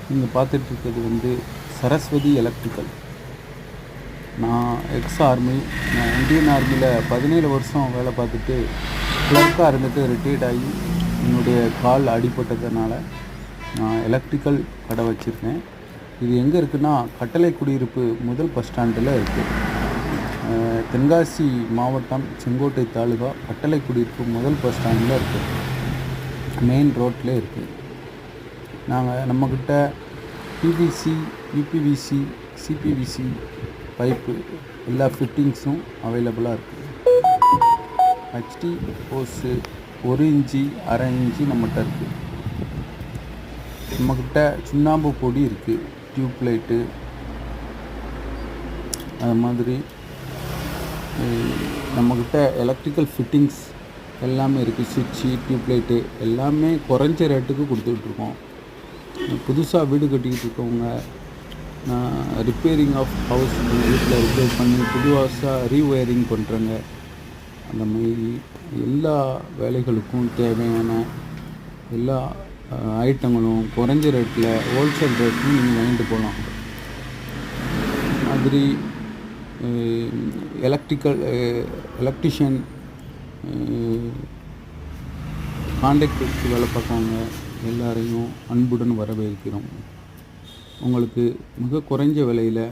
நீங்கள் பார்த்துட்ருக்கிறது வந்து சரஸ்வதி எலக்ட்ரிக்கல். நான் எக்ஸ் ஆர்மி. நான் இந்தியன் ஆர்மியில் 17 வருஷம் வேலை பார்த்துட்டு கிளர்க்காக இருந்துட்டு ரிட்டையர்ட் ஆகி என்னுடைய கால் அடிபட்டதுனால நான் எலக்ட்ரிக்கல் கடை வச்சுருக்கேன். இது எங்கே இருக்குன்னா, கட்டளை குடியிருப்பு முதல் பஸ் ஸ்டாண்டில் இருக்குது. தென்காசி மாவட்டம் செங்கோட்டை தாலுகா கட்டளை குடியிருப்பு முதல் பஸ் ஸ்டாண்டில் இருக்குது. மெயின் ரோட்டில் இருக்குது. நம்மக்கிட்ட பிவிசி, யூபிவிசி, சிபிவிசி பைப்பு எல்லா ஃபிட்டிங்ஸும் அவைலபிளாக இருக்குது. ஹெச்டி ஹோஸு 1 இன்ச்சு 1/2 இன்ச்சு நம்மகிட்ட இருக்குது. நம்மக்கிட்ட சுண்ணாம்பு பொடி இருக்குது, டியூப் லைட்டு, அது மாதிரி நம்மக்கிட்ட எலக்ட்ரிக்கல் ஃபிட்டிங்ஸ் எல்லாமே இருக்குது. சுவிட்சு, டியூப் லைட்டு எல்லாமே குறைஞ்ச ரேட்டுக்கு கொடுத்துட்ருக்கோம். புதுசாக வீடு கட்டிக்கிட்டு இருக்கவங்க, ரிப்பேரிங் ஆஃப் ஹவுஸ் வீட்டில் ரிப்பேர் பண்ணி புதுவாசாக ரீஒயரிங் பண்ணுறங்க, அந்த மாதிரி எல்லா வேலைகளுக்கும் தேவையான எல்லா ஐட்டங்களும் குறைஞ்ச ரேட்டில் ஹோல்சேல் ரேட்லையும் நீங்கள் வாங்கிட்டு போகலாம். மாதிரி எலக்ட்ரிஷியன், கான்ட்ராக்டருக்கு வேலை பார்க்கவங்க எல்லாரையும் அன்புடன் வரவேற்கிறோம். உங்களுக்கு மிக குறைஞ்ச விலையில்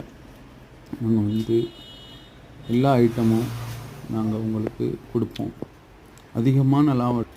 நாங்கள் வந்து எல்லா ஐட்டமும் நாங்கள் உங்களுக்கு கொடுப்போம். அதிகமான லாபம்